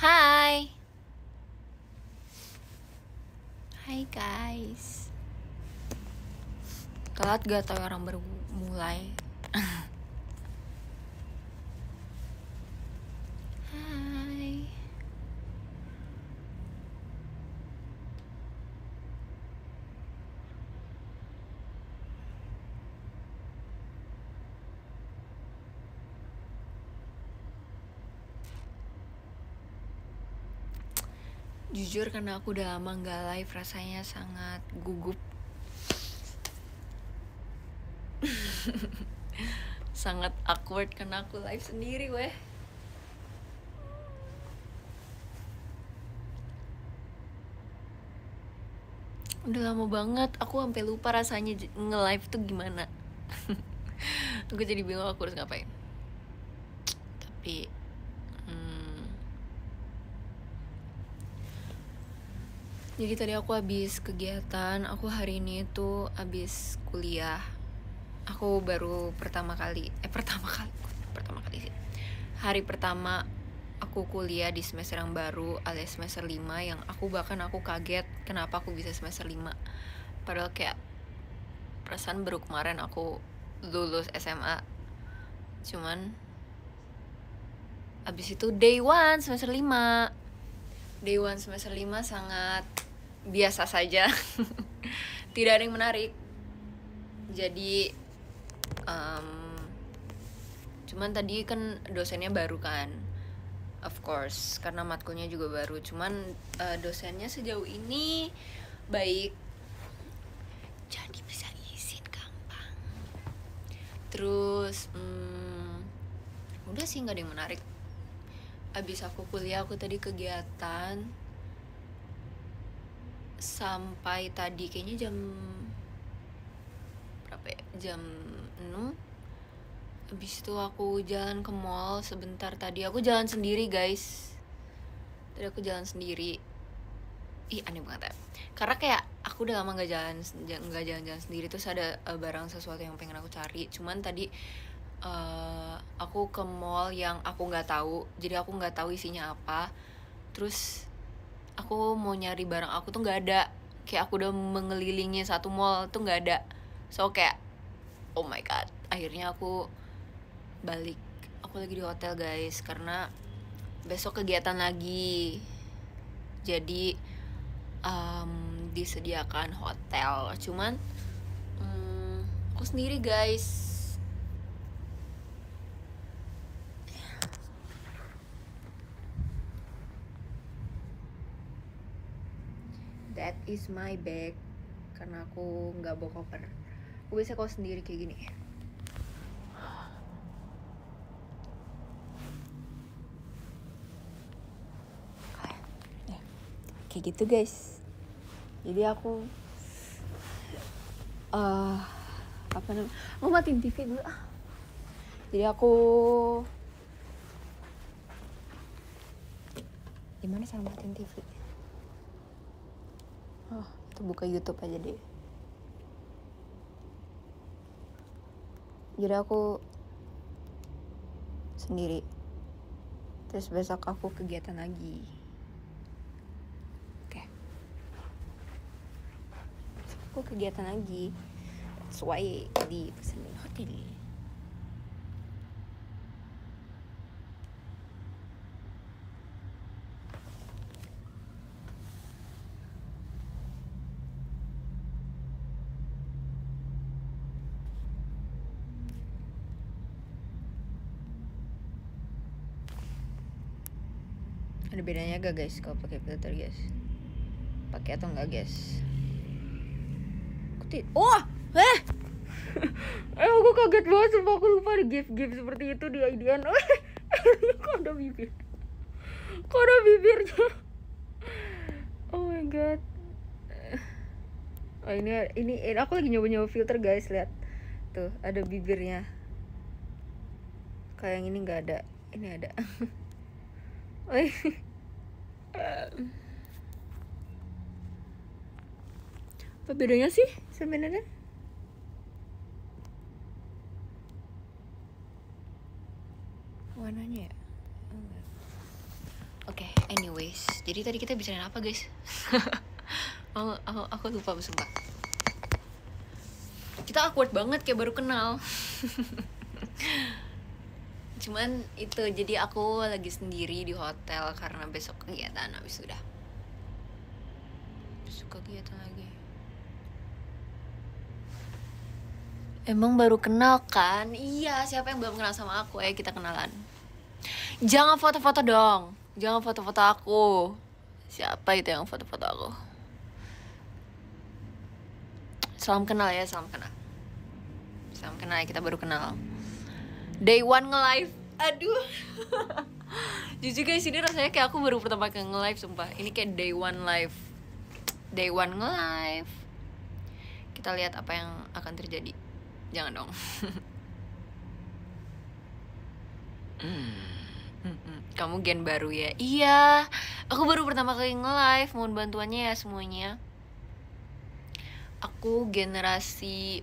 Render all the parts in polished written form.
Hai. Hai guys. Telat gak tau orang baru mulai. Hai. Jujur karena aku udah lama gak live, rasanya sangat gugup. Sangat awkward karena aku live sendiri weh. Udah lama banget, aku sampai lupa rasanya nge-live tuh gimana. Aku jadi bingung aku harus ngapain. Tapi jadi tadi aku habis kegiatan. Aku hari ini tuh habis kuliah. Aku baru pertama kali sih. Hari pertama aku kuliah di semester yang baru alias semester 5, yang aku kaget kenapa aku bisa semester 5. Padahal kayak perasaan baru kemarin aku lulus SMA. Cuman abis itu day 1 semester 5. Day 1 semester 5 sangat biasa saja. Tidak ada yang menarik. Jadi cuman tadi kan dosennya baru kan, of course, karena matkulnya juga baru. Cuman dosennya sejauh ini baik, jadi bisa izin gampang. Terus udah sih, nggak ada yang menarik. Abis aku kuliah, aku tadi kegiatan sampai tadi kayaknya jam berapa ya? Jam 6. Abis itu aku jalan ke mall sebentar. Tadi aku jalan sendiri guys. Tadi aku jalan sendiri. Ih, aneh banget ya. Karena kayak aku udah lama gak jalan-jalan sendiri. Terus ada barang sesuatu yang pengen aku cari. Cuman tadi aku ke mall yang aku gak tahu. Jadi aku gak tahu isinya apa. Terus aku mau nyari barang aku tuh gak ada. Kayak aku udah mengelilingi satu mall tuh gak ada. So kayak oh my god. Akhirnya aku balik. Aku lagi di hotel guys, karena besok kegiatan lagi. Jadi disediakan hotel. Cuman aku sendiri guys. That is my bag. Karena aku gak bawa koper. Aku biasa kalau sendiri kayak gini. Kayak gitu guys. Jadi aku apa namanya? Mau matiin TV dulu. Jadi aku gimana cara matiin TV? Itu buka YouTube aja deh. Jadi aku sendiri. Terus besok aku kegiatan lagi. Aku kegiatan lagi. That's why di pesenin hotel. Ada bedanya gak guys kalau pakai filter guys? Pakai atau enggak guys? Aku kaget banget, sumpah aku lupa di gift seperti itu di IDN. Kok ada bibirnya? Oh my god. Oh ini aku lagi nyoba filter guys, lihat. Tuh, ada bibirnya. Kayak yang ini nggak ada. Ini ada. Apa bedanya sih sebenarnya? Warnanya ya? Oke, anyways, jadi tadi kita bicarain apa guys? aku lupa sumpah. Kita awkward banget kayak baru kenal. Cuman itu, jadi aku lagi sendiri di hotel karena besok kegiatan habis udah. Besok kegiatan lagi. Emang baru kenal kan? Iya, siapa yang belum kenal sama aku? Ayo kita kenalan. Jangan foto-foto dong. Jangan foto-foto aku. Siapa itu yang foto-foto aku? Salam kenal ya, salam kenal. Salam kenal ya, kita baru kenal. Day one nge-live. Aduh. Jujur guys, ini rasanya kayak aku baru pertama kali nge-live sumpah. Ini kayak day one live. Day one nge-live. Kita lihat apa yang akan terjadi. Jangan dong. Kamu gen baru ya? Iya, aku baru pertama kali nge-live. Mohon bantuannya ya semuanya. Aku generasi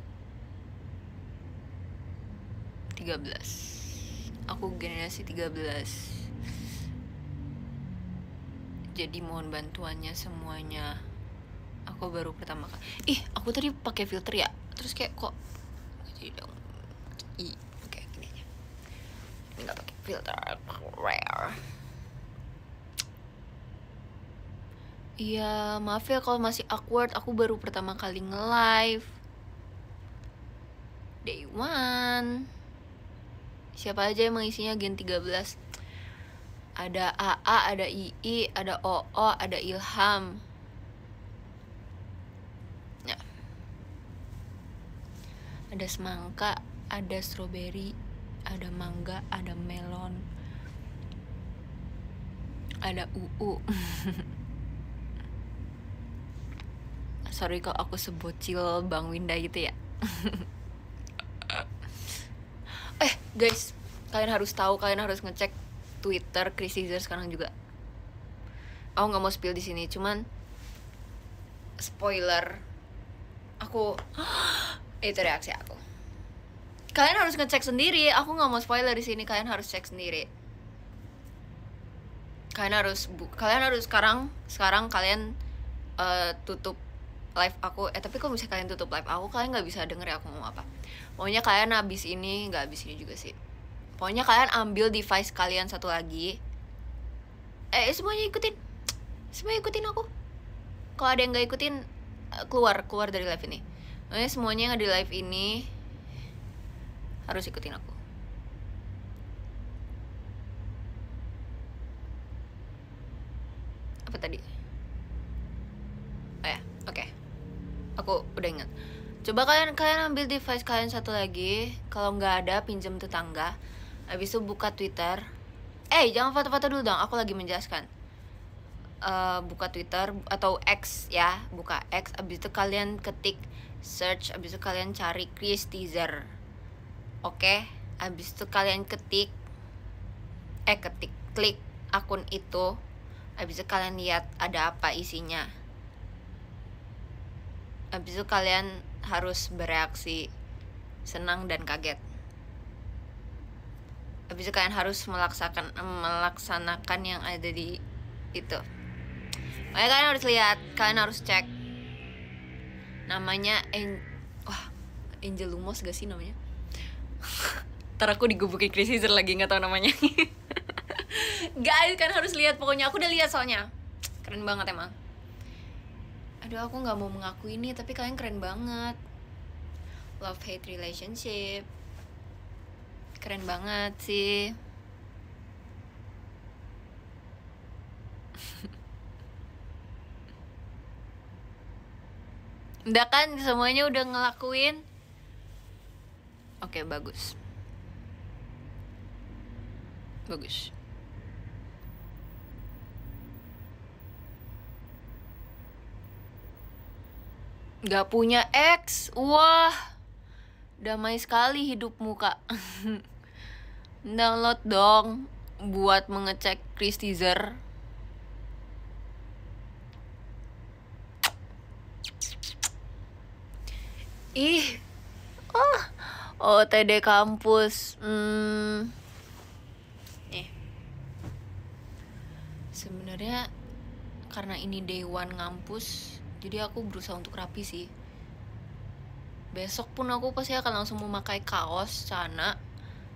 13. Aku generasi 13. Jadi mohon bantuannya semuanya. Aku baru pertama kali. Ih, aku tadi pakai filter ya. Terus kayak kok jadi dong. Oke, gini aja. Ini nggak pakai filter rare. Iya, maaf ya kalau masih awkward. Aku baru pertama kali nge-live. Day one. Siapa aja emang isinya gen 13? Ada AA, ada II, ada OO, ada Ilham. Ya. Ada semangka, ada strawberry, ada mangga, ada melon, ada UU. Sorry kalau aku sebocil Bang Winda gitu ya. Guys, kalian harus tahu, kalian harus ngecek Twitter Chris Caesar sekarang juga. Aku nggak mau spill di sini, cuman spoiler. Aku itu reaksi aku. Kalian harus ngecek sendiri. Aku nggak mau spoiler di sini. Kalian harus cek sendiri. Kalian harus sekarang kalian tutup live aku. Tapi kok bisa kalian tutup live aku? Kalian nggak bisa denger ya aku ngomong apa. Pokoknya kalian abis ini, nggak abis ini juga sih. Pokoknya kalian ambil device kalian satu lagi. Semuanya ikutin. Semuanya ikutin aku. Kalau ada yang nggak ikutin, keluar dari live ini. Pokoknya semuanya yang ada di live ini harus ikutin aku. Apa tadi? Oh ya, oke. Aku udah ingat. Coba kalian ambil device kalian satu lagi. Kalau nggak ada, pinjam tetangga. Habis itu buka Twitter. Jangan foto-foto dulu dong. Aku lagi menjelaskan. Buka Twitter atau X ya. Buka X. Habis itu kalian ketik search. Habis itu kalian cari Chris Caesar. Oke. Habis itu kalian klik akun itu. Habis itu kalian lihat ada apa isinya. Habis itu kalian harus bereaksi senang dan kaget. Habis itu kalian harus melaksanakan yang ada di itu. Makanya kalian harus lihat, kalian harus cek. Namanya Angel Lumos gak sih namanya? Ntar aku digebukin Chris Caesar lagi, gak tahu namanya. Guys, kalian harus lihat. Pokoknya aku udah lihat soalnya. Keren banget emang. Aduh, aku gak mau mengaku ini, tapi kalian keren banget. Love-hate relationship. Keren banget sih. Udah kan, semuanya udah ngelakuin. Oke, bagus. Bagus. Gak punya ex. Wah, damai sekali hidupmu, Kak. Download dong buat mengecek Chris Caesar. OTD kampus. Sebenarnya karena ini day one ngampus, jadi aku berusaha untuk rapi sih. Besok pun aku pasti akan langsung memakai kaos celana,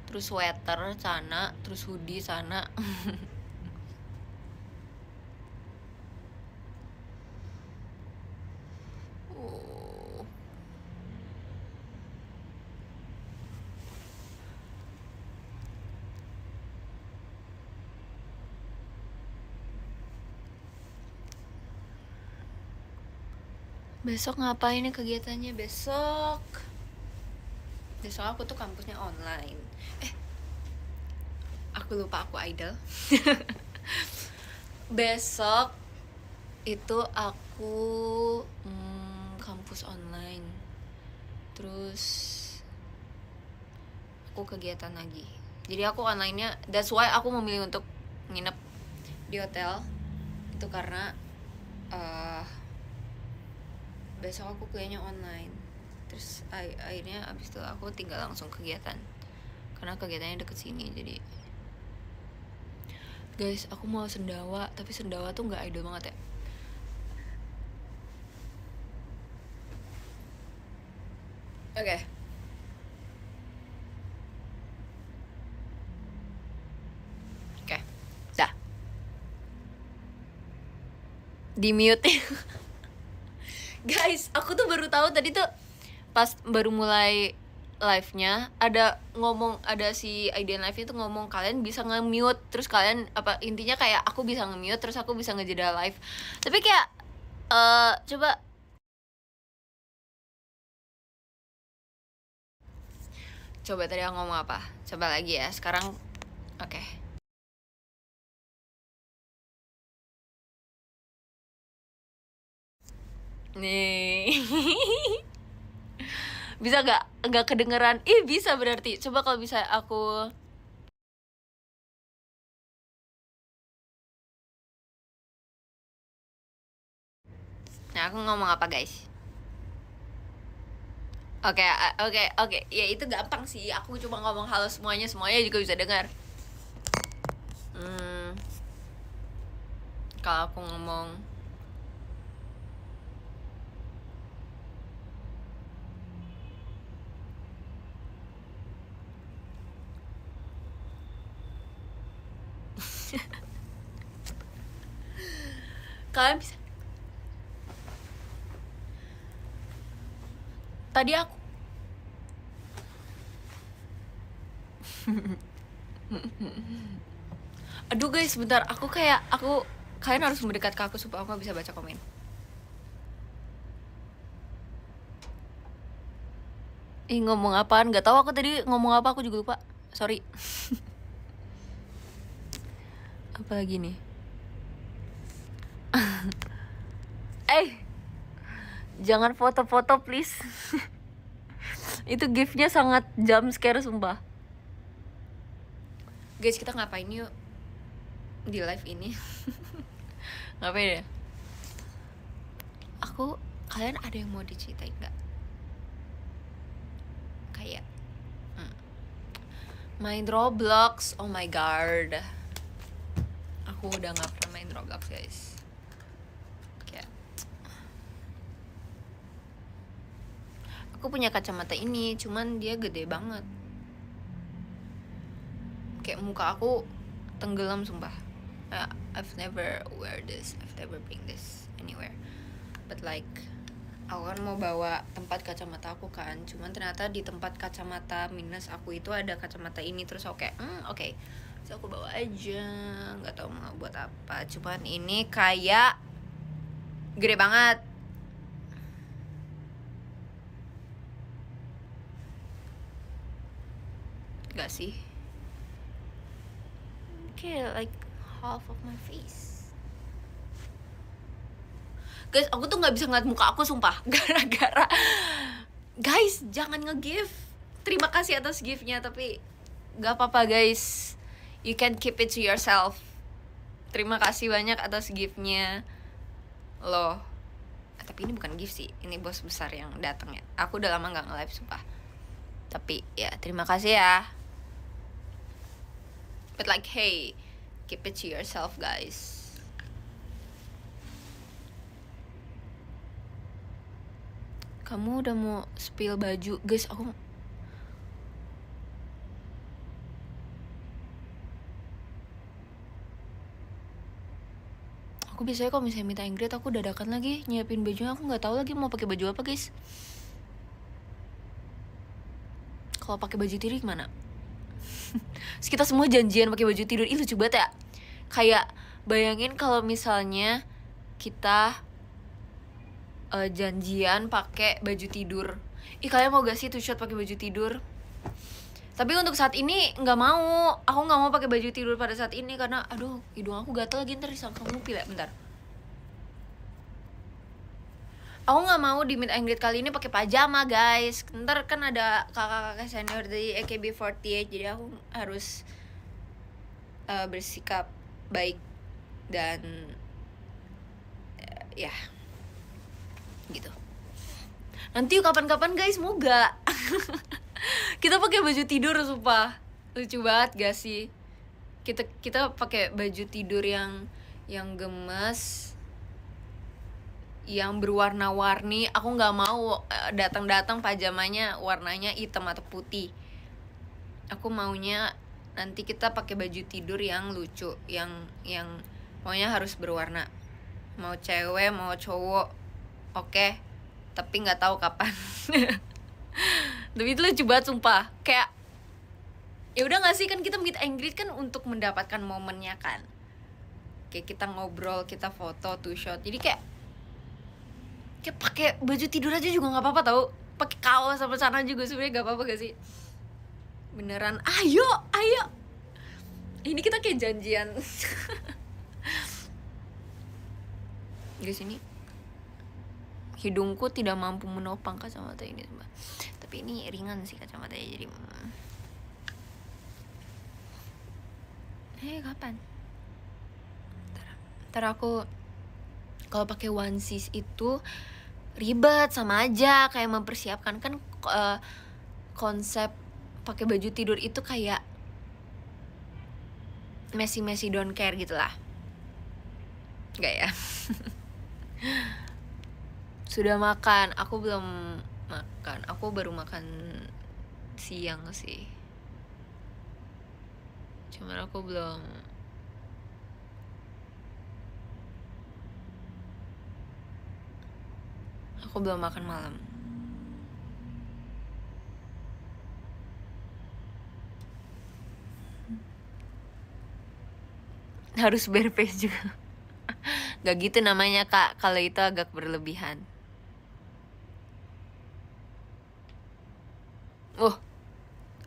terus sweater celana, terus hoodie celana. Oh. Besok ngapain nih kegiatannya besok? Besok aku tuh kampusnya online. Aku lupa aku idol. Besok itu aku kampus online. Terus aku kegiatan lagi. Jadi aku online-nya, that's why aku memilih untuk nginep di hotel. Itu karena besok aku kuliahnya online. Terus akhirnya abis itu aku tinggal langsung kegiatan, karena kegiatannya deket sini. Jadi guys, aku mau sendawa, tapi sendawa tuh nggak idol banget ya. Oke. Oke. Dah. Di mute. Guys, aku tuh baru tahu tadi tuh pas baru mulai live-nya ada ngomong, ada si Aiden live itu ngomong kalian bisa nge-mute, terus kalian apa intinya kayak aku bisa nge-mute terus aku bisa ngejeda live. Tapi kayak coba tadi aku ngomong apa? Coba lagi ya. Sekarang oke. Nih. Bisa nggak kedengeran? Bisa berarti. Coba kalau bisa aku. Nah, aku ngomong apa guys? Oke. Ya itu gampang sih. Aku cuma ngomong halo semuanya juga bisa dengar. Kalau aku ngomong kalian bisa. Tadi aku aduh guys, sebentar. Kalian harus mendekat ke aku supaya aku bisa baca komen. Ngomong apaan? Gak tahu aku tadi ngomong apa, aku juga lupa. Sorry. Apa lagi nih? Jangan foto-foto please. Itu giftnya sangat jump scare sumpah. Guys, kita ngapain yuk di live ini? Ngapain ya? Kalian ada yang mau diceritain nggak? Kayak main Roblox. Oh my god, aku udah nggak pernah main Roblox guys. Kayak aku punya kacamata ini, cuman dia gede banget. Kayak muka aku tenggelam sumpah. I've never wear this, I've never bring this anywhere. But like, aku kan mau bawa tempat kacamata aku kan, cuman ternyata di tempat kacamata minus aku itu ada kacamata ini. Terus aku kayak oke. So aku bawa aja, nggak tahu mau buat apa. Cuman ini kayak gede banget. Gak sih? Okay, like half of my face. Guys, aku tuh nggak bisa ngeliat muka aku sumpah. Gara-gara guys, jangan nge-give. Terima kasih atas giftnya, tapi gak apa-apa guys. You can keep it to yourself. Terima kasih banyak atas giftnya loh. Tapi ini bukan gift sih, ini bos besar yang datang ya. Aku udah lama nggak nge-live sumpah. Tapi ya terima kasih ya. But like hey, keep it to yourself guys. Kamu udah mau spill baju, guys. Aku biasanya kalau misalnya minta Ingrid, aku dadakan lagi nyiapin bajunya. Aku nggak tahu lagi mau pakai baju apa, guys. Kalau pakai baju tidur gimana? Terus kita semua janjian pakai baju tidur. Ih, lucu banget ya. Kayak bayangin kalau misalnya kita janjian pakai baju tidur. Ih, kalian mau gak sih two shot pakai baju tidur? Tapi untuk saat ini nggak mau. Aku nggak mau pakai baju tidur pada saat ini karena aduh, hidung aku gatel lagi, ntar disangka ngupil ya. Bentar. Aku nggak mau di meet and greet kali ini pakai pajama, guys. Ntar kan ada kakak-kakak senior dari AKB48, jadi aku harus bersikap baik dan ya gitu. Nanti kapan-kapan, guys, semoga kita pakai baju tidur, sumpah. Lucu banget gak sih? Kita pakai baju tidur yang gemes, yang berwarna-warni. Aku nggak mau datang-datang pajamanya warnanya hitam atau putih. Aku maunya nanti kita pakai baju tidur yang lucu, yang pokoknya harus berwarna. Mau cewek mau cowok, oke. Tapi nggak tahu kapan. Tapi itu lucu banget, sumpah. Kayak ya udah nggak sih, kan kita meet and greet kan untuk mendapatkan momennya kan. Kayak kita ngobrol, kita foto, two shot. Jadi kayak pakai baju tidur aja juga nggak apa-apa tau. Pakai kaos sama sana juga sebenarnya nggak apa-apa gak sih? Beneran, ayo. Ini kita kayak janjian. Guys, ini hidungku tidak mampu menopang kacamata ini, Mbak. Tapi ini ringan sih kacamatanya, jadi kapan? Ntar aku kalau pakai onesies itu ribet, sama aja kayak mempersiapkan kan. Konsep pakai baju tidur itu kayak messy don't care gitu lah. Enggak ya? Sudah makan? Aku belum makan. Aku baru makan siang sih. Cuman aku belum. Aku belum makan malam. Harus bare face juga. Gak gitu namanya, Kak. Kalau itu agak berlebihan.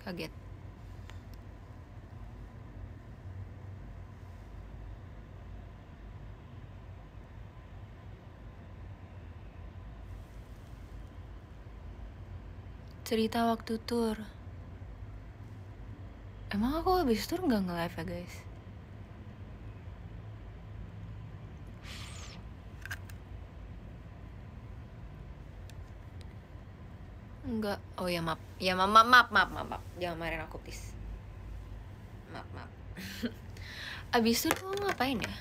Kaget. Cerita waktu tour. Emang aku habis tour nggak nge-live ya, guys? Enggak. Oh ya, maaf. Ya maaf. Jangan marahin aku, please. Maaf. Abis tour tuh ngapain ya?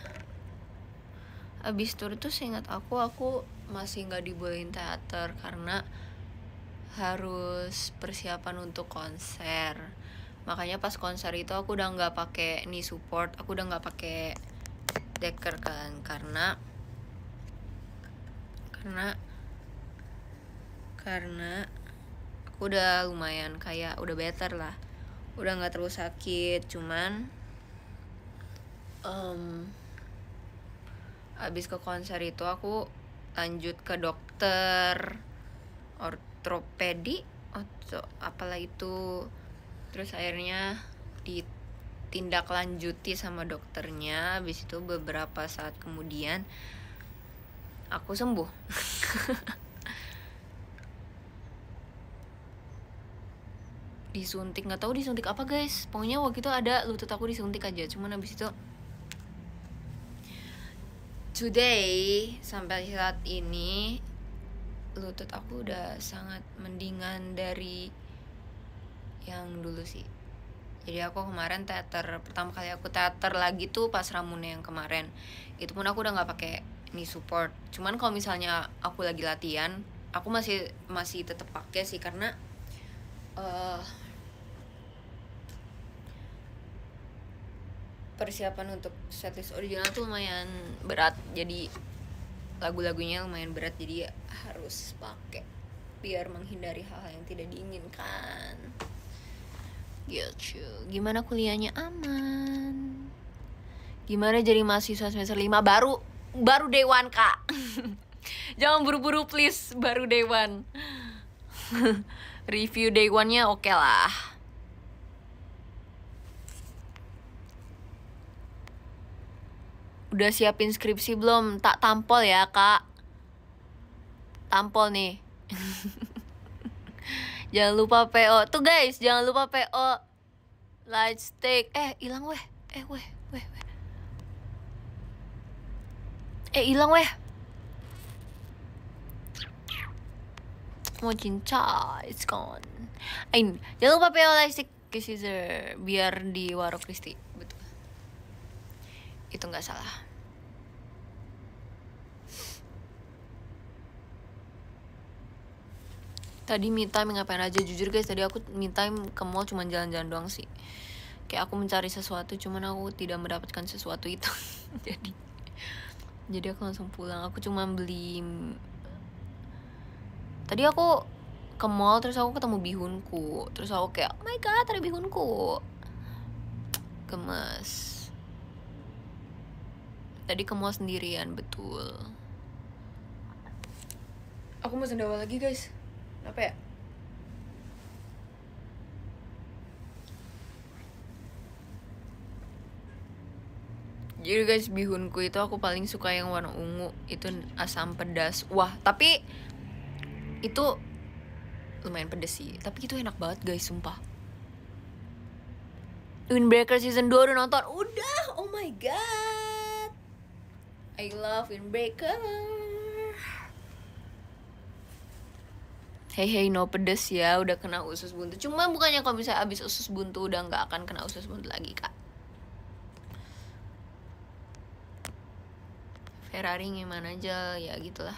Abis tour tuh seingat aku masih nggak dibolehin teater karena harus persiapan untuk konser. Makanya pas konser itu aku udah nggak pakai knee support, aku udah nggak pakai decker kan, karena aku udah lumayan kayak udah better lah, udah nggak terlalu sakit. Cuman abis ke konser itu aku lanjut ke dokter ortopedi atau apalah itu. Terus akhirnya ditindaklanjuti sama dokternya. Habis itu beberapa saat kemudian aku sembuh. Disuntik, nggak tahu disuntik apa, guys. Pokoknya waktu itu ada lutut aku disuntik aja. Cuman habis itu today sampai saat ini lutut aku udah sangat mendingan dari yang dulu sih. Jadi aku kemarin teater, pertama kali aku teater lagi tuh pas Ramune yang kemarin. Itu pun aku udah nggak pakai knee support. Cuman kalau misalnya aku lagi latihan, aku masih tetap pakai sih karena persiapan untuk setlist original tuh lumayan berat, jadi lagu-lagunya lumayan berat, jadi harus pakai biar menghindari hal yang tidak diinginkan gitu. Gimana kuliahnya? Aman. Gimana jadi mahasiswa semester 5? Baru day one, Kak. Jangan buru-buru please, baru day one. Review day one-nya oke lah. Udah siapin skripsi belum? Tak tampol ya, Kak. Tampol nih. Jangan lupa PO. Tuh guys, jangan lupa PO. Light stick. Hilang weh. Weh. Hilang weh. Mau cinca, it's gone. Jangan lupa PO light stick ke scissor biar di Waro Kristi. Betul. Itu nggak salah. Tadi me time ngapain aja? Jujur guys, tadi aku me time ke mall cuma jalan-jalan doang sih. Kayak aku mencari sesuatu, cuman aku tidak mendapatkan sesuatu itu. jadi aku langsung pulang. Aku cuma beli. Tadi aku ke mall, terus aku ketemu bihunku. Terus aku kayak, oh my god, ada bihunku. Gemes. Tadi ke mall sendirian, betul. Aku mau sendawa lagi guys. Apa ya? Jadi guys, bihunku itu aku paling suka yang warna ungu. Itu asam pedas. Wah, tapi itu lumayan pedes sih. Tapi itu enak banget guys, sumpah. Windbreaker season 2 udah nonton? Udah, oh my god. I love Windbreaker. Hey, no pedes ya, udah kena usus buntu. Cuma bukannya kalau misalnya abis usus buntu udah nggak akan kena usus buntu lagi, Kak. Ferrari gimana aja, ya gitulah.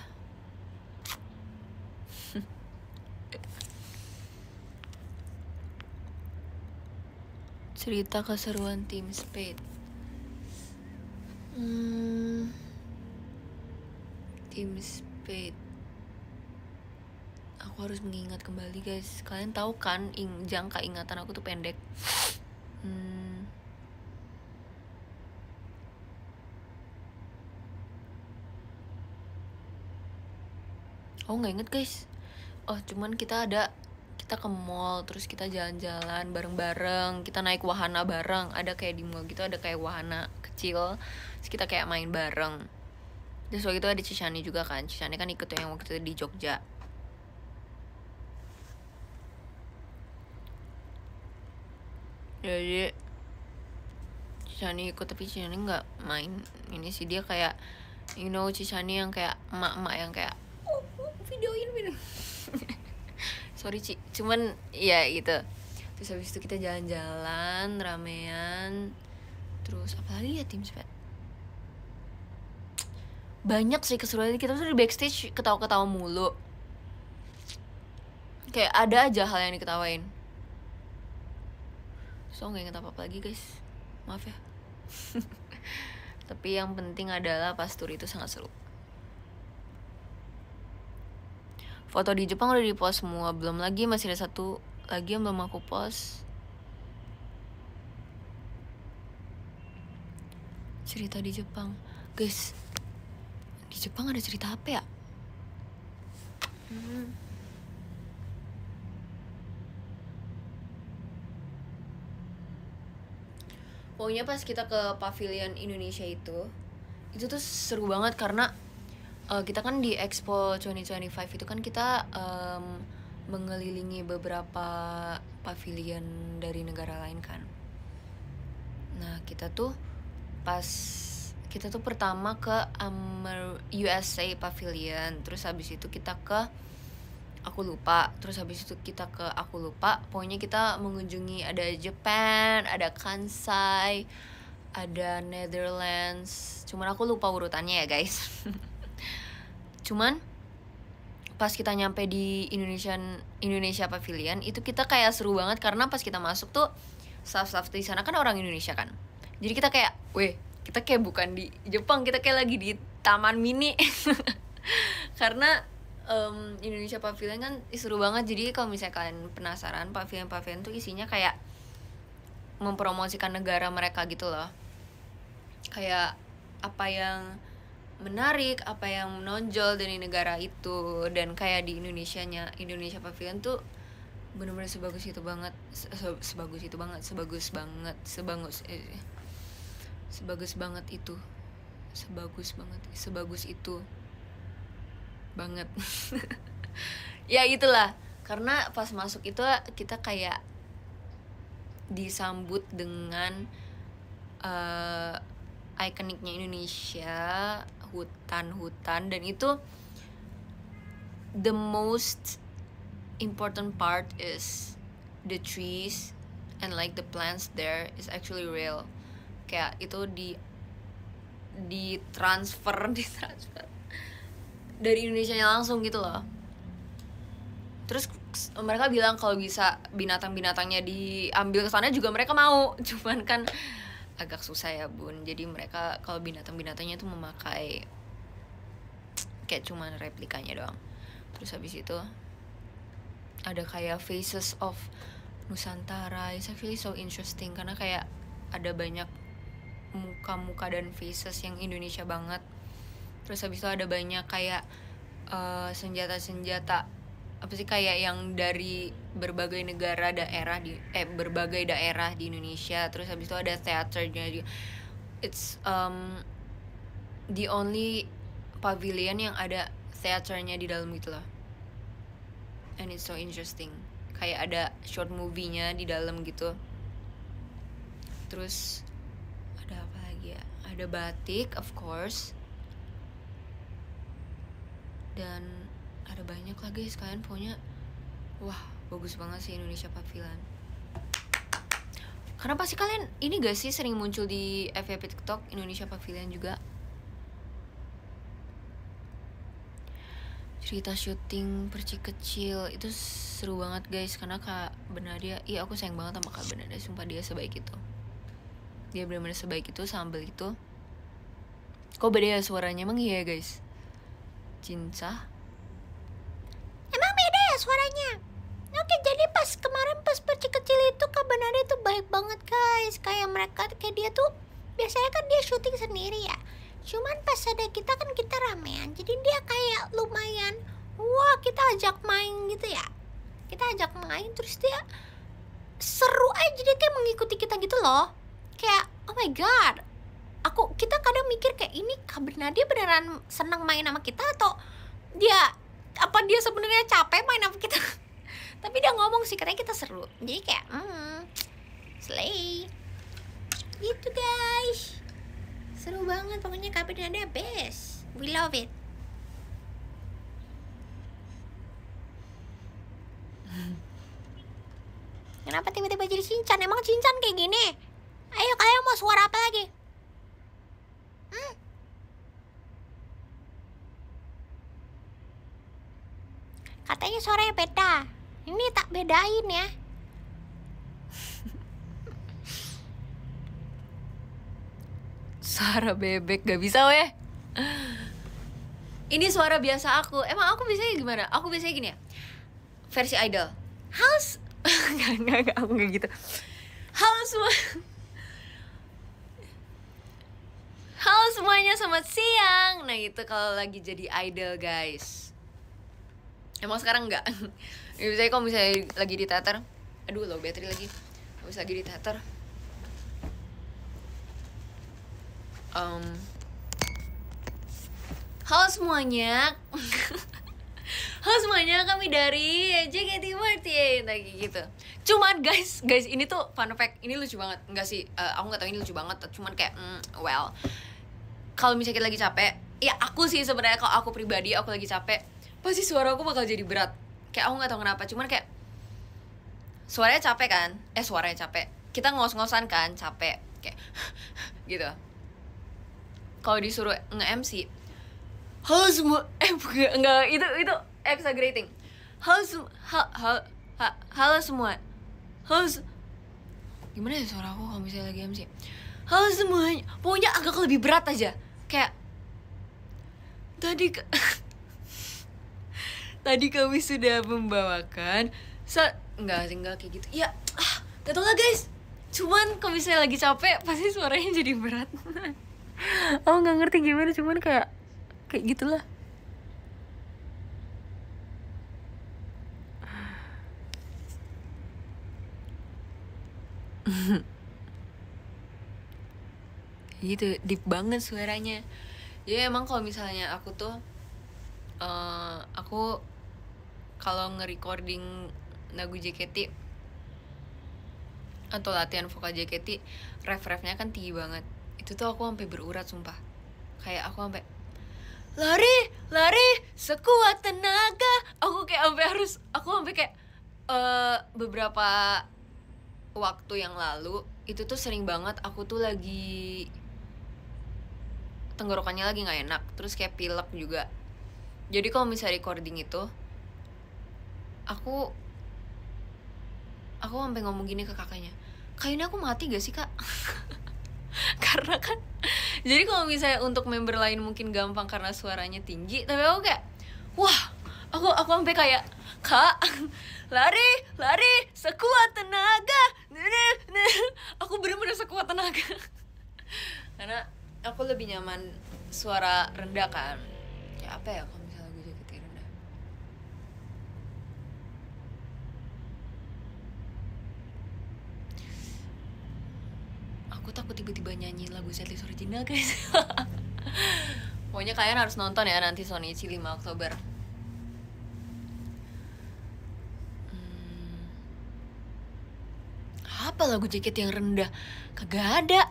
Cerita keseruan Team Spade. Team Spade. Aku harus mengingat kembali guys. Kalian tahu kan jangka ingatan aku tuh pendek. Oh nggak inget guys. Oh cuman kita ke mall, terus kita jalan-jalan bareng-bareng, kita naik wahana bareng. Ada kayak di mall gitu, ada kayak wahana kecil, terus kita kayak main bareng. Terus waktu itu ada Cishani juga kan. Cishani kan ikut yang waktu itu di Jogja. Jadi Cishani ikut, tapi Cishani nggak main ini sih. Dia kayak Cishani yang kayak emak-emak yang kayak videoin sorry Ci, cuman ya gitu. Terus habis itu kita jalan-jalan ramean. Terus apa lagi ya Team Spade? Banyak sih keseruan. Kita tuh di backstage ketawa-ketawa mulu. Kayak ada aja hal yang diketawain. So gak inget apa-apa lagi guys, maaf ya. Tapi yang penting adalah pas tour itu sangat seru. Foto di Jepang udah di-post semua. Belum lagi, masih ada satu lagi yang belum aku post. Cerita di Jepang. Guys, di Jepang ada cerita apa ya? Pokoknya pas kita ke pavilion Indonesia itu tuh seru banget karena kita kan di Expo 2025 itu kan kita mengelilingi beberapa pavilion dari negara lain kan. Nah kita tuh pertama ke USA Pavilion, terus habis itu kita ke aku lupa, pokoknya kita mengunjungi ada Japan, ada Kansai, ada Netherlands, cuman aku lupa urutannya ya guys. Cuman pas kita nyampe di Indonesia Pavilion itu kita kayak seru banget karena pas kita masuk tuh staff di sana kan orang Indonesia kan. Jadi kita kayak, weh, kita kayak bukan di Jepang, kita kayak lagi di taman mini. Karena Indonesia Pavilion kan seru banget. Jadi kalau misalnya kalian penasaran, pavilion tuh isinya kayak mempromosikan negara mereka gitu loh. Kayak apa yang menarik, apa yang menonjol dari negara itu. Dan kayak di Indonesia Pavilion tuh bener-bener sebagus itu banget, sebagus itu banget. Ya itulah, karena pas masuk itu kita kayak disambut dengan ikoniknya Indonesia, hutan, dan itu the most important part is the trees and like the plants there is actually real. Kayak itu ditransfer dari Indonesianya langsung gitu loh. Terus mereka bilang kalau bisa binatang-binatangnya diambil ke sana juga mereka mau. Cuman kan agak susah ya bun. Jadi mereka kalau binatang-binatangnya tuh memakai kayak cuman replikanya doang. Terus habis itu ada kayak faces of Nusantara. It's actually so interesting karena kayak ada banyak muka-muka dan faces yang Indonesia banget. Terus habis itu ada banyak kayak senjata-senjata apa sih, kayak yang dari berbagai daerah di Indonesia. Terus habis itu ada teaternya. It's the only pavilion yang ada teaternya di dalam gitu loh. And it's so interesting. Kayak ada short movie-nya di dalam gitu. Terus ada apa lagi ya? Ada batik of course. Dan ada banyak lah guys, kalian pokoknya wah bagus banget sih Indonesia Pavilion. Karena pasti kalian ini gak sih sering muncul di FYP TikTok Indonesia Pavilion juga. Cerita syuting Perci Kecil itu seru banget guys, karena Kak Benadia, aku sayang banget sama Kak Benadia, sumpah dia sebaik itu. Dia benar-benar sebaik itu, sambel itu. Kok beda ya suaranya, emang iya guys? Cinta emang beda ya suaranya. Oke, jadi pas kemarin pas Perci Kecil itu Kak Benadia tuh baik banget guys. Kayak mereka, kayak dia tuh biasanya kan dia syuting sendiri ya. Cuman pas ada kita kan kita ramean. Jadi dia kayak lumayan, wah kita ajak main gitu ya. Kita ajak main terus dia seru aja, dia kayak mengikuti kita gitu loh. Kayak oh my god. Kita kadang mikir kayak ini Kak Benadia beneran senang main sama kita atau dia sebenarnya capek main sama kita. Tapi dia ngomong sih katanya kita seru. Jadi kayak slay gitu guys. Seru banget pokoknya, Kak Benadia best. We love it. Kenapa tiba-tiba jadi Shinchan? Emang Shinchan kayak gini? Ayo kalian mau suara apa lagi? Katanya suaranya beda. Ini tak bedain ya. Suara bebek gak bisa weh. Ini suara biasa aku. Emang aku biasanya gimana? Aku biasanya gini ya, versi idol. How's Enggak, aku gak gitu. Halo semuanya, selamat siang. Nah itu kalau lagi jadi idol guys. Emang sekarang enggak. Misalnya kalau misalnya lagi di teater, aduh low battery lagi. Habis lagi di teater, halo semuanya. Halo semuanya, kami dari JKT48 lagi gitu. Cuman guys, ini tuh fun fact, ini lucu banget. Enggak sih, aku nggak tahu ini lucu banget. Cuman kayak, well, kalau misalnya kita lagi capek, ya aku sih sebenarnya kalau aku pribadi, aku lagi capek, pasti suara aku bakal jadi berat. Kayak aku nggak tahu kenapa. Cuman kayak suaranya capek kan? Suaranya capek. Kita ngos-ngosan kan, capek. Kayak gitu. Kalau disuruh nge-MC, halo semua, enggak, itu exaggerating. Halo halo semua. Gimana ya suara aku kalau misalnya lagi MC? Halo semuanya. Pokoknya agak lebih berat aja. Kayak tadi kami sudah membawakan enggak kayak gitu. Ya, gak tau lah guys. Cuman kalau misalnya lagi capek pasti suaranya jadi berat. Aku nggak ngerti gimana, cuman kayak gitulah. Gitu, deep banget suaranya. Jadi emang kalau misalnya aku tuh aku kalau nge-recording lagu JKT atau latihan vokal JKT, ref-refnya kan tinggi banget. Itu tuh aku sampai berurat sumpah. Kayak aku sampai lari sekuat tenaga. Aku sampai kayak beberapa waktu yang lalu itu tuh sering banget aku tuh lagi tenggorokannya lagi nggak enak, terus kayak pilek juga. Jadi kalau misalnya recording itu aku sampai ngomong gini ke kakaknya, kayaknya aku mati gak sih kak? Karena kan jadi kalau misalnya untuk member lain mungkin gampang karena suaranya tinggi, tapi aku kayak wah, aku sampai kayak kak lari sekuat tenaga. Aku bener-bener sekuat tenaga. Karena aku lebih nyaman suara rendah kan. Ya apa ya kalau misalnya gue JKT rendah? Aku takut tiba-tiba nyanyi lagu setlist original guys. Pokoknya kalian harus nonton ya nanti Shonichi 5 Oktober. Apa lagu JKT yang rendah? Kagak ada.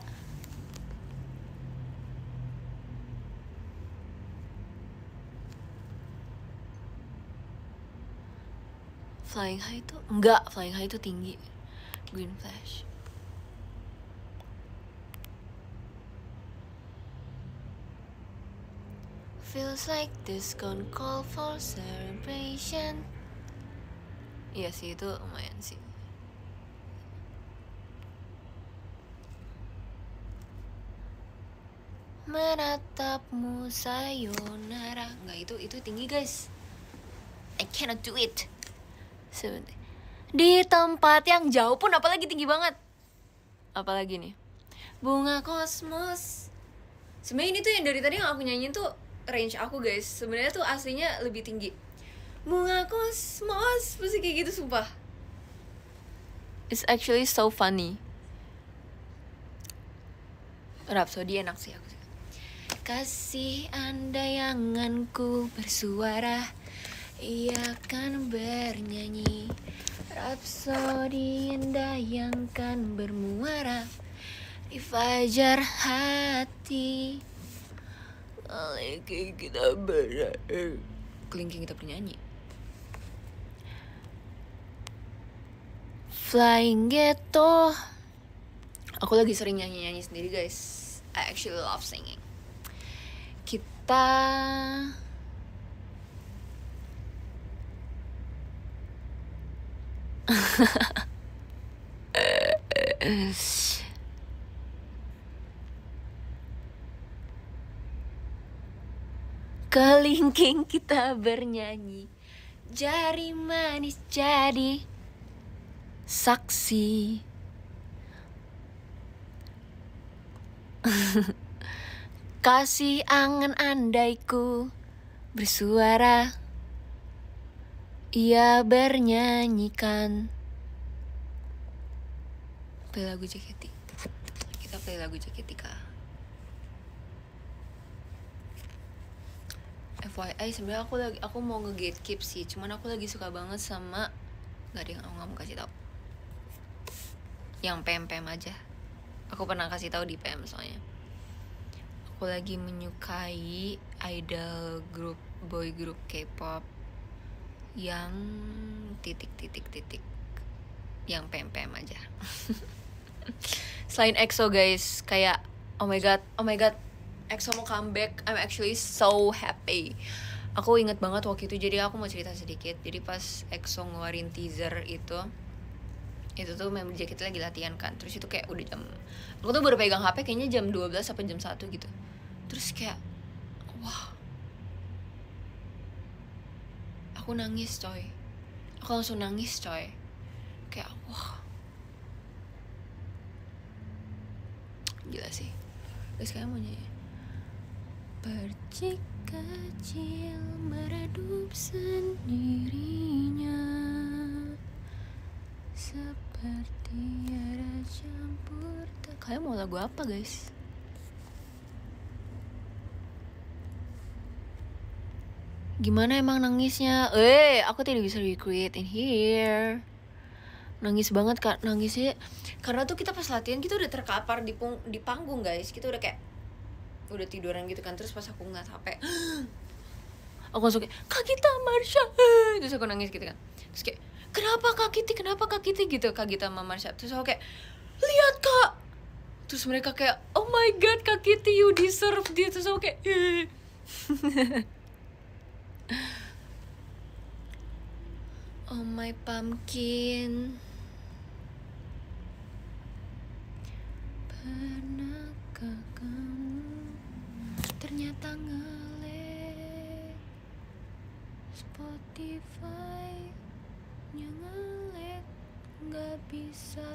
Flying High itu enggak, Flying High itu tinggi. Green Flash. Feels like this gonna call for celebration. Iya sih, itu lumayan sih. Menatapmu sayonara. Enggak, itu tinggi guys. I cannot do it. Sebentar. Di tempat yang jauh pun apalagi tinggi banget. Apalagi nih, bunga kosmos. Sebenarnya ini tuh yang dari tadi yang aku nyanyiin tuh range aku guys. Sebenarnya tuh aslinya lebih tinggi. Bunga kosmos pasti kayak gitu sumpah. It's actually so funny. Rhapsody enak sih aku suka. Kasih andayanganku bersuara, ia kan bernyanyi. Rhapsody indah yang kan bermuara di fajar hati. Kelingking kita bernyanyi. Flying Ghetto. Aku lagi sering nyanyi sendiri guys. I actually love singing. Kita kelingking kita bernyanyi, jari manis jadi saksi. Kasih angan andaiku bersuara, ia bernyanyikan. Play lagu JKT. Kita play lagu JKT kak. FYI sebenarnya aku mau nge-gatekeep sih, cuman aku lagi suka banget sama nggak mau kasih tahu. Yang PM aja. Aku pernah kasih tahu di PM soalnya. Aku lagi menyukai idol boy group K-pop yang titik yang PM aja. Selain EXO guys, kayak oh my god, EXO mau comeback. I'm actually so happy. Aku inget banget waktu itu, jadi aku mau cerita sedikit. Jadi pas EXO ngeluarin teaser itu tuh member JKT lagi latihan kan. Terus itu kayak udah jam, aku tuh baru pegang HP kayaknya jam 12 sampai jam 1 gitu. Terus kayak wah, aku nangis coy. Aku langsung nangis coy. Kayak wah, gila sih. Terus kayak mau nyanyi percik kecil meredup sendirinya, seperti ada campur. Kalian mau lagu apa guys? Gimana emang nangisnya? Aku tidak bisa recreate in here. Nangis banget kak, nangisnya karena tuh kita pas latihan kita udah terkapar di panggung guys. Kita udah kayak udah tiduran gitu kan. Terus pas aku ngeliat HP, aku langsung kayak Kak Gita, Marsha. Terus aku nangis gitu kan. Terus kayak kenapa Kak Kitty gitu, Kak Gita sama Marsha. Terus aku kayak lihat Kak. Terus mereka kayak oh my god Kak Kitty, you deserve this. Terus aku kayak oh my pumpkin. Pernahkah kamu ternyata ngelek Spotify nya ngelek, gak bisa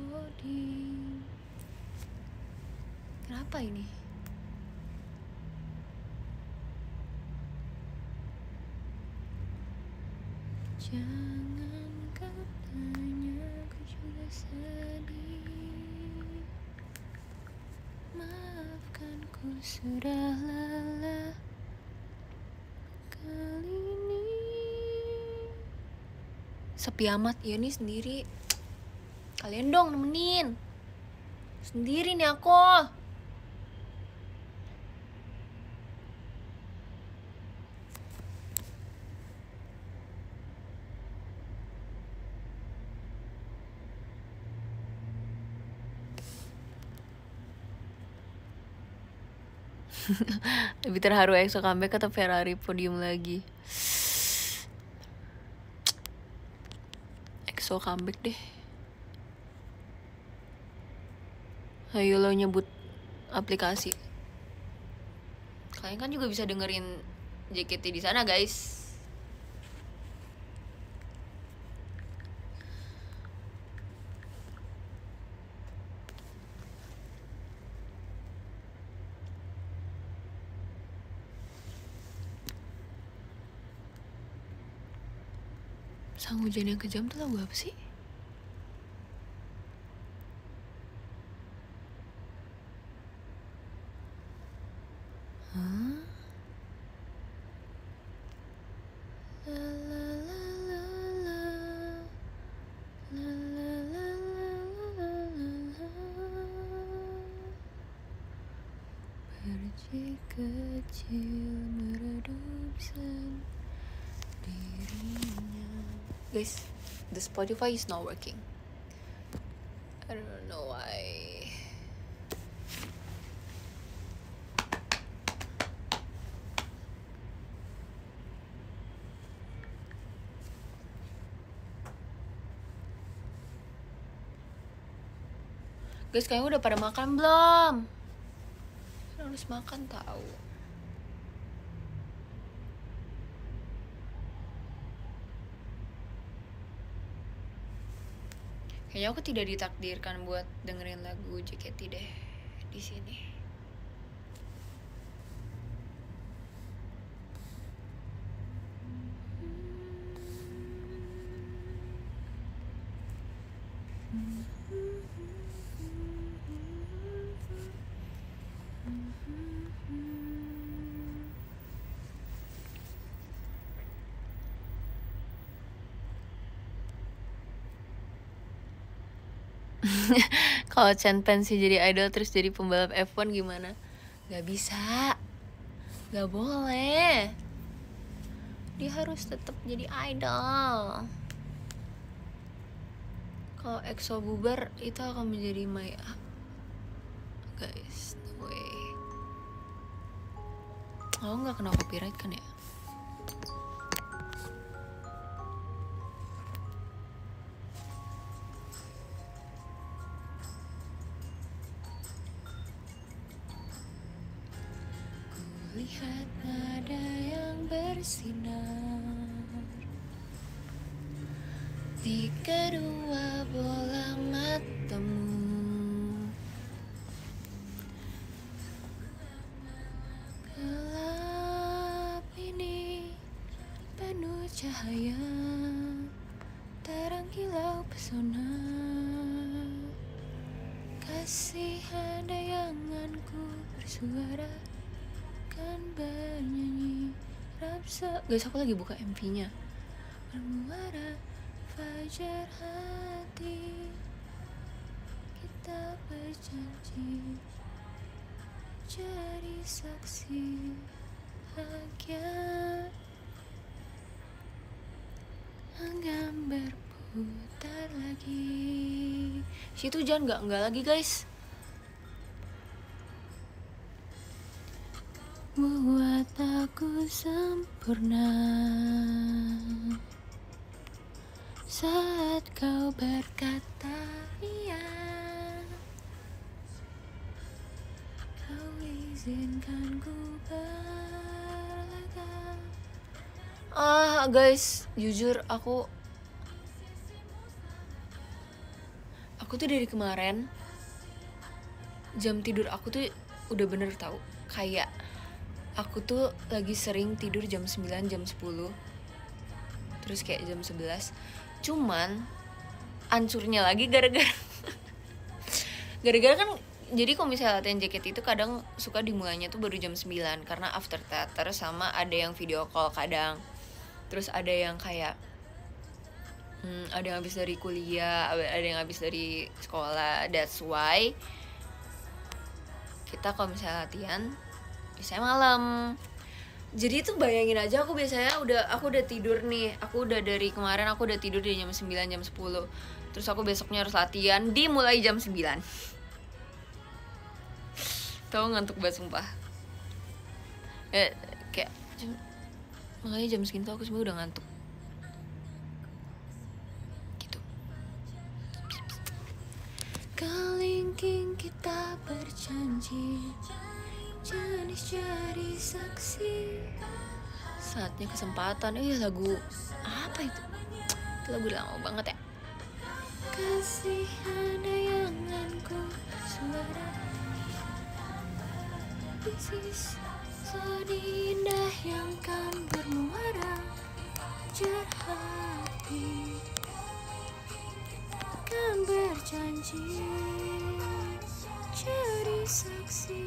loading. Kenapa ini? Jangan kau tanya, aku juga sedih. Maafkan ku sudah lelah kali ini. Sepi amat ya nih sendiri. Kalian dong nemenin. Sendiri nih aku. Lebih terharu EXO comeback atau Ferrari podium lagi? EXO comeback deh. Ayo lo nyebut aplikasi. Kalian kan juga bisa dengerin JKT di sana guys. Sang hujan yang kejam tuh lagu apa sih? Hah? La la la la la. La la la la la la. Percik kecil meredup sendirinya. Guys, the Spotify is not working. I don't know why. Guys, kayaknya udah pada makan belum? Harus makan tahu. Kayaknya aku tidak ditakdirkan buat dengerin lagu JKT deh di sini. Kalau Chen pensi jadi idol terus jadi pembalap F1 gimana? Gak bisa, gak boleh. Dia harus tetap jadi idol. Kalau EXO bubar itu akan menjadi my guys, no way. Aku nggak kena copyright kan ya? Lihat ada yang bersinar di kedua bola matamu. Gelap ini penuh cahaya, terang kilau pesona. Kasih ada yanganku bersuara kan bernyanyi rapsa. Guys, aku lagi buka MV-nya. Bermuara fajar hati, kita berjanji jadi saksi bahagia. Gambar putar lagi. Situ jangan enggak lagi guys. Buat aku sempurna saat kau berkata iya. Kau izinkan ku berlaga. Guys, jujur aku tuh dari kemarin jam tidur aku tuh udah bener tahu. Kayak aku tuh lagi sering tidur jam 9, jam 10. Terus kayak jam 11. Cuman ancurnya lagi gara-gara kan, jadi kalau misalnya latihan JKT itu kadang suka dimulainya tuh baru jam 9 karena after theater sama ada yang video call kadang. Terus ada yang kayak ada yang habis dari kuliah, ada yang habis dari sekolah. That's why kita kalau misalnya latihan biasanya malam. Jadi tuh bayangin aja aku biasanya aku udah tidur nih. Aku udah dari kemarin aku udah tidur dari jam 9, jam 10. Terus aku besoknya harus latihan dimulai jam 9. Tau ngantuk banget sumpah. Kayak makanya jam segitu aku sebenernya udah ngantuk. Gitu. Kalingking kita berjanji jenis jadi saksi saatnya kesempatan. Lagu apa itu? Itu lagu lama banget ya. Kasih ada yanganku suara bisnis sedih indah yang kan bermuara jar hati kan berjanji jadi saksi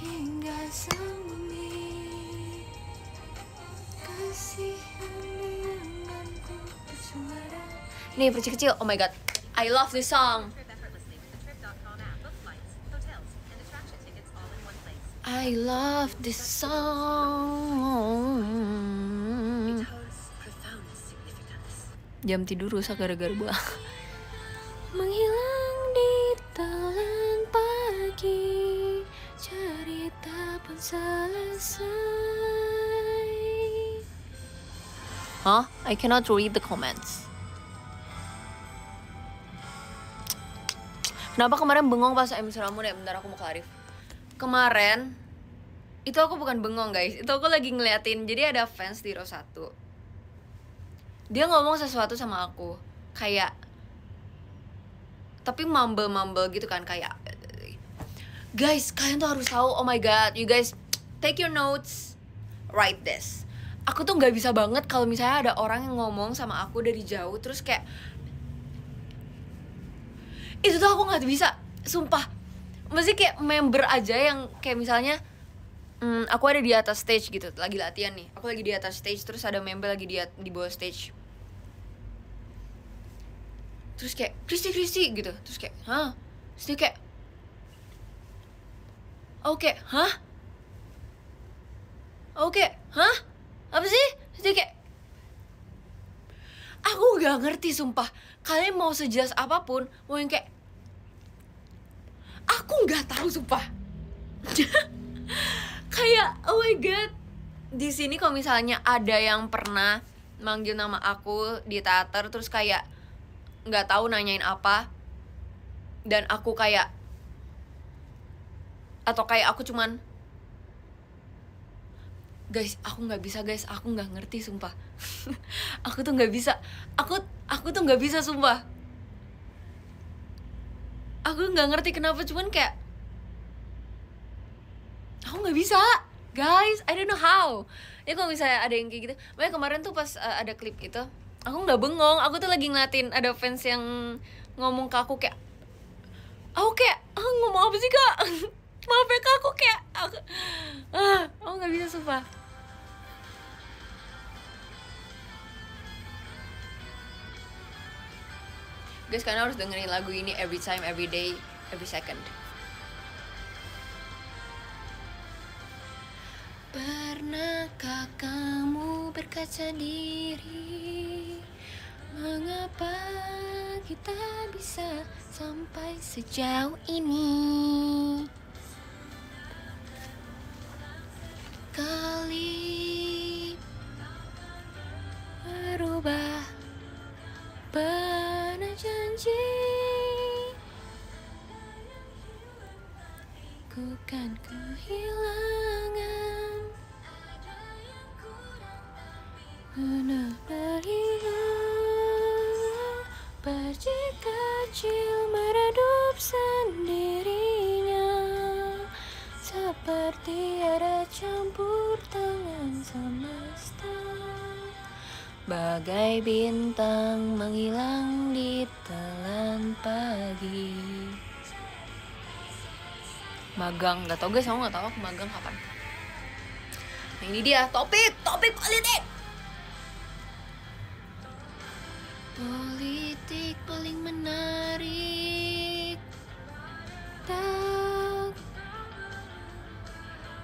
hingga sang bumi. Kasih hanganku bersuara. Nih perci kecil, oh my god, I love this song. I love this song. Jam tidur rusak gara-gara gua. Menghilang di telan pagi, cerita pun selesai. I cannot read the comments. Kenapa kemarin bengong pas MC Ramon ya? Bentar aku mau clarif. Kemarin itu aku bukan bengong guys, itu aku lagi ngeliatin. Jadi ada fans di row 1. Dia ngomong sesuatu sama aku kayak, tapi mumble gitu kan, kayak guys kalian tuh harus tahu. Oh my god, you guys take your notes, write this. Aku tuh nggak bisa banget kalau misalnya ada orang yang ngomong sama aku dari jauh terus kayak itu tuh aku nggak bisa, sumpah. Masih kayak member aja yang kayak misalnya aku ada di atas stage gitu, lagi latihan nih. Aku lagi di atas stage, terus ada member lagi di bawah stage. Terus kayak Kristi gitu. Terus kayak, hah? Terus dia kayak, oke, hah? Oke, hah? Apa sih? Terus dia kayak, aku gak ngerti sumpah. Kalian mau sejelas apapun, mau yang kayak, aku gak tahu sumpah. Kayak oh my god, di sini kalau misalnya ada yang pernah manggil nama aku di teater terus kayak nggak tahu nanyain apa, dan aku kayak, atau kayak aku cuman, guys aku nggak bisa guys, aku nggak ngerti sumpah. Aku tuh nggak bisa, aku tuh nggak bisa sumpah. Aku nggak ngerti kenapa, cuman kayak aku nggak bisa guys, I don't know how. Ya kalau misalnya ada yang kayak gitu, makanya kemarin tuh pas ada klip itu, aku nggak bengong, aku tuh lagi ngeliatin ada fans yang ngomong ke aku kayak, ngomong apa sih kak? Maaf ya kak, aku kayak aku nggak bisa sumpah. Guys, kalian harus dengerin lagu ini every time, every day, every second. Pernahkah kamu berkaca diri, mengapa kita bisa sampai sejauh ini? Kali berubah, pernah janji ku kan kehilangan, benar-benar hilang, percik kecil meredup sendirinya, seperti ada campur tangan semesta, bagai bintang menghilang di telan pagi. Magang, nggak tau guys, aku nggak tahu aku magang kapan. Nah ini dia topik politik. Politik paling menarik, tak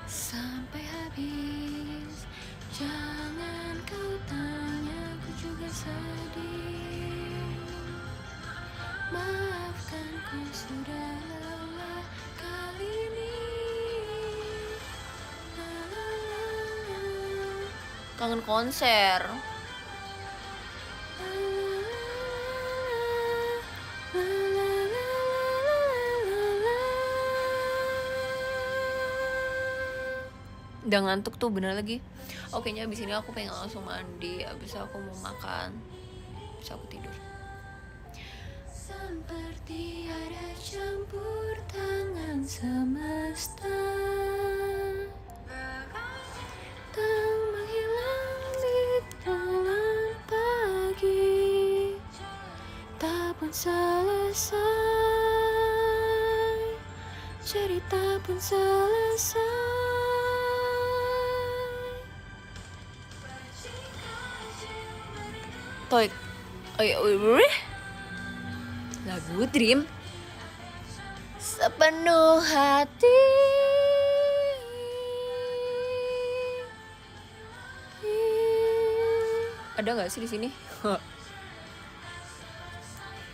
sampai habis. Jangan kau tanya, ku juga sedih. Maafkan ku sudah lelah kali ini. Kangen konser. Udah ngantuk tuh bener lagi. Kayaknya abis ini aku pengen langsung mandi, abis aku mau makan, abis aku tidur. Seperti ada campur tangan semesta, tak menghilang di telan pagi, tak pun selesai, cerita pun selesai. Toik, lagu Dream sepenuh hati. Ada nggak sih di sini?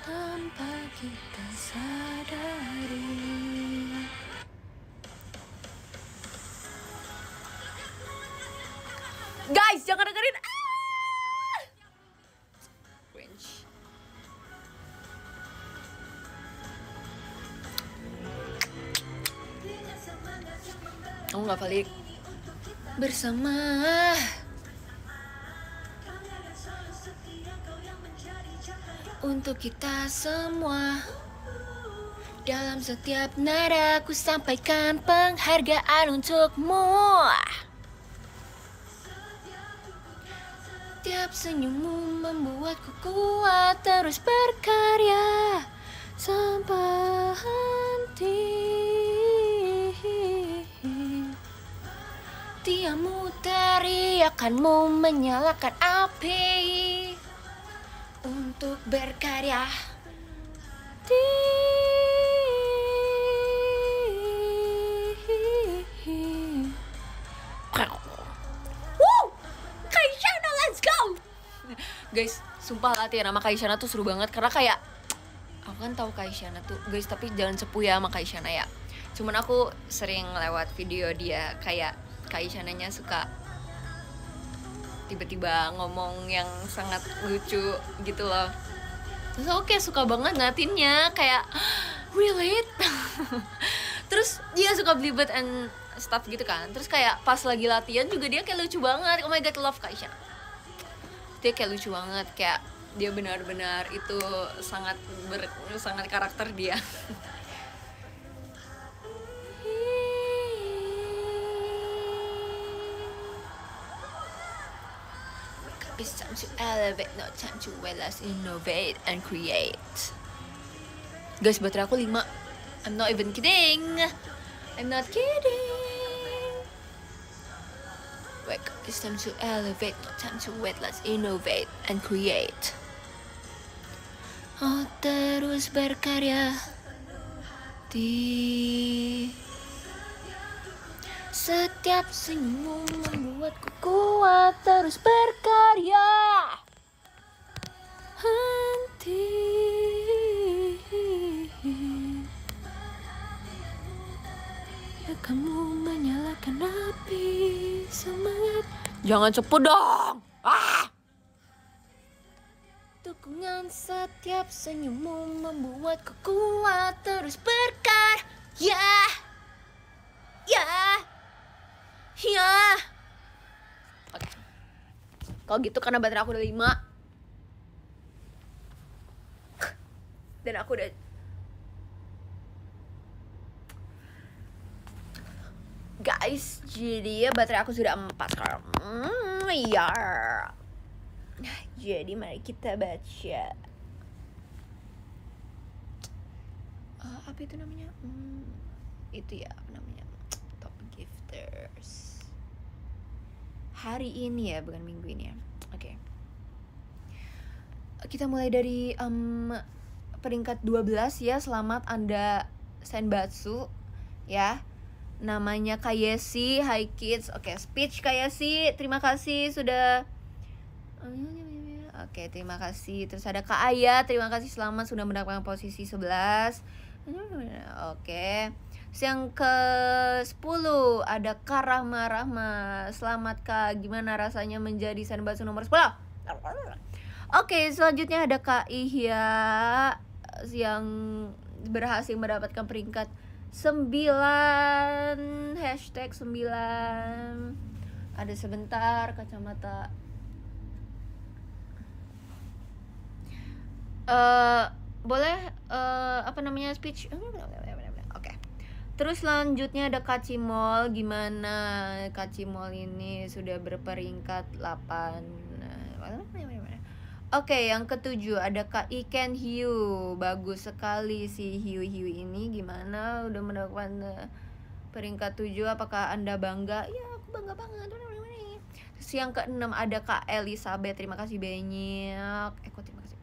Tanpa kita sadari. Guys, jangan dengerin. Aku nggak balik bersama untuk kita semua. Dalam setiap nada ku sampaikan penghargaan untukmu. Tiap senyummu membuatku kuat terus berkarya sampai henti. Tiamu teriakanmu menyalakan api untuk berkarya. Kaisyana, let's go! Guys, sumpah latihan sama Kaisyana tuh seru banget. Karena kayak, aku kan tahu Kaisyana tuh guys, tapi jangan sepuh ya sama Kaisyana ya. Cuman aku sering lewat video dia kayak Kak Isyananya suka tiba-tiba ngomong yang sangat lucu gitu loh. Terus aku kayak suka banget ngatinnya, kayak relate. Terus dia suka belibet and stuff gitu kan. Terus kayak pas lagi latihan juga dia kayak lucu banget. Oh my god, love Kak Isyana. Dia kayak lucu banget, kayak dia benar-benar itu sangat karakter dia. It's time to elevate, not time to wait. Let's innovate and create. Guys, baterai aku 5. I'm not even kidding. I'm not kidding. Wake up, it's time to elevate, not time to wait. Let's innovate and create. Oh, terus berkarya di setiap senyummu membuatku kuat terus berkarya. Henti ya kamu menyalakan api semangat. Jangan cepu dong. Dukungan setiap senyummu membuatku kuat terus berkarya. Ya. Oke. Kalau gitu karena baterai aku udah 5. Dan aku udah guys, jadi ya baterai aku sudah 4 sekarang. Ya. Jadi mari kita baca. Apa itu namanya? Itu ya namanya top gifters. Hari ini ya, bukan minggu ini ya. Oke. Kita mulai dari peringkat 12 ya. Selamat Anda Senbatsu ya. Namanya Kayesi. Hi kids. Oke, speech Kayesi. Terima kasih sudah. Oke, terima kasih. Terus ada Kak Aya. Terima kasih, selamat sudah mendapatkan posisi 11. Oke. Yang ke-10 ada Kak Rahma. Selamat Kak, gimana rasanya menjadi Senbatsu nomor 10? Oke, selanjutnya ada Kak Ihya yang berhasil mendapatkan peringkat 9. Hashtag 9. Ada sebentar kacamata. Boleh apa namanya speech? Oke. Terus selanjutnya ada Kacimol. Gimana Kacimol ini sudah berperingkat 8. Oke, yang ke-7 ada Kak Iken Hiu. Bagus sekali si Hiu ini. Gimana udah mendapatkan peringkat 7? Apakah Anda bangga? Ya, aku bangga banget. Terus yang ke-6 ada Kak Elizabeth. Terima kasih banyak. Terima kasih.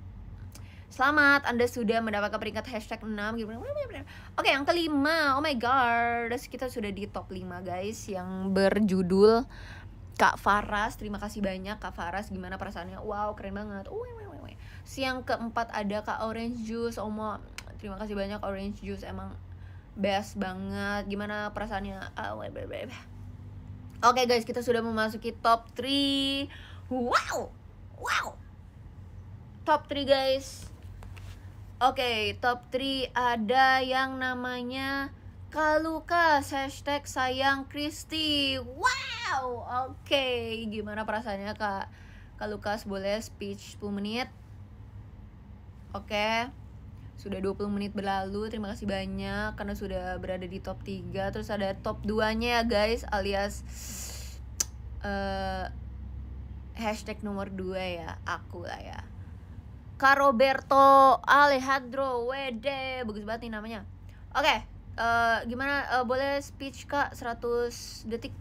Selamat, Anda sudah mendapatkan peringkat hashtag 6. Oke, yang ke-5. Oh my god, kita sudah di top 5 guys. Yang berjudul Kak Faras. Terima kasih banyak Kak Faras. Gimana perasaannya? Wow, keren banget. Yang ke-4 ada Kak Orange Juice. Terima kasih banyak Orange Juice. Emang best banget. Gimana perasaannya? Oke guys, kita sudah memasuki top 3. Wow. Top 3 guys. Oke, top 3 ada yang namanya Kak Lukas, hashtag sayang Kristi. Wow, oke. Gimana perasaannya Kak Lukas? Boleh speech 10 menit? Oke. Sudah 20 menit berlalu, terima kasih banyak karena sudah berada di top 3. Terus ada top 2-nya ya guys, alias hashtag nomor 2 ya, aku lah ya. Kak Roberto Alejandro WD, bagus banget nih namanya. Oke, gimana boleh speech Kak 100 detik?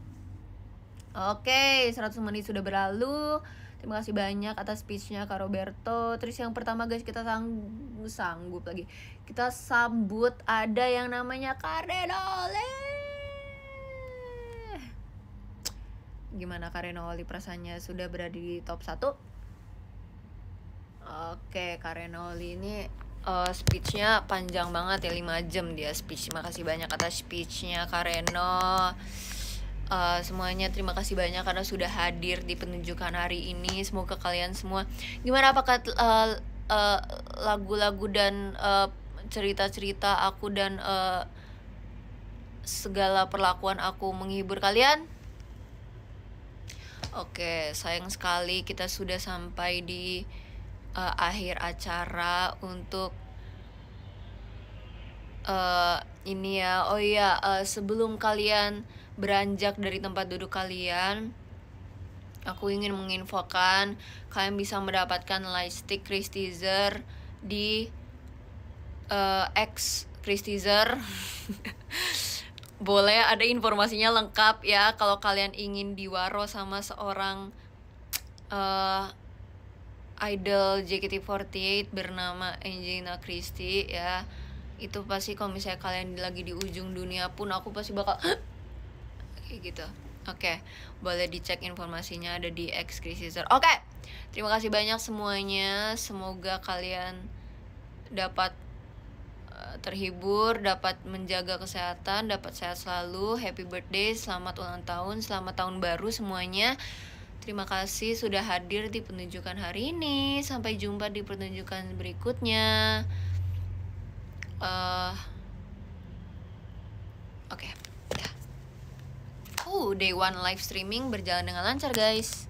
Oke, 100 menit sudah berlalu. Terima kasih banyak atas speechnya Kak Roberto. Terus yang pertama guys, kita sanggup lagi. Kita sambut ada yang namanya Kak Renoli. Gimana Kak Renoli perasaannya sudah berada di top 1? Oke, Kak Renoli ini speechnya panjang banget ya, 5 jam dia speech. Makasih banyak atas speechnya Kak Reno. Semuanya terima kasih banyak karena sudah hadir di penunjukan hari ini. Semoga kalian semua gimana, apakah lagu-lagu dan cerita-cerita aku dan segala perlakuan aku menghibur kalian? Oke, sayang sekali kita sudah sampai di akhir acara untuk ini ya. Oh iya, sebelum kalian beranjak dari tempat duduk kalian, aku ingin menginfokan kalian bisa mendapatkan lightstick Chris Teaser di X Chris Teaser. Boleh, ada informasinya lengkap ya kalau kalian ingin diwaro sama seorang idol JKT48 bernama Angelina Christie ya. Itu pasti kalau misalnya kalian lagi di ujung dunia pun aku pasti bakal kayak gitu. Oke, boleh dicek informasinya ada di X Chris Teaser. Oke, terima kasih banyak semuanya. Semoga kalian dapat terhibur, dapat menjaga kesehatan, dapat sehat selalu. Happy birthday, selamat ulang tahun, selamat tahun baru semuanya. Terima kasih sudah hadir di penunjukan hari ini. Sampai jumpa di penunjukan berikutnya. Oke. Day 1 live streaming berjalan dengan lancar, guys.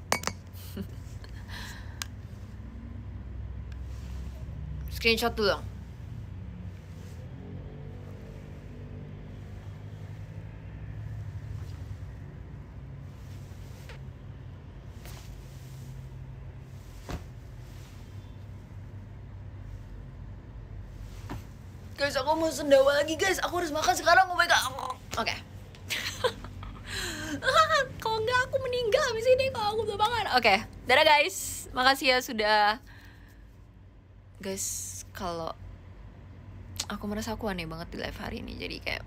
Screenshot dulu dong. Guys, aku mau sendawa lagi, guys. Aku harus makan sekarang. Oh my god. Oke. Kalau enggak aku meninggal habis ini kalau aku belum makan. Oke. Dadah, guys. Makasih ya sudah. Guys, kalau aku merasa aku aneh banget di live hari ini. Jadi kayak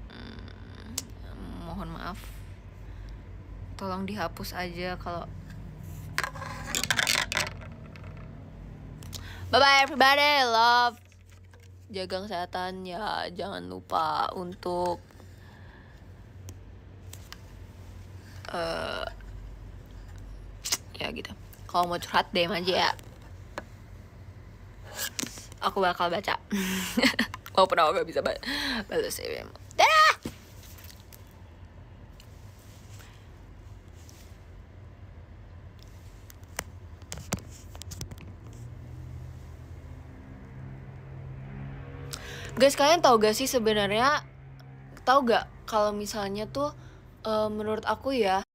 mohon maaf. Tolong dihapus aja kalau. Bye-bye everybody. Love. Jaga kesehatan ya, jangan lupa untuk ya gitu. Kalau mau curhat DM aja ya, aku bakal baca. Walaupun aku gak bisa balas ya. Dadah. Guys, kalian tahu gak sih sebenarnya, tahu gak kalau misalnya tuh menurut aku ya,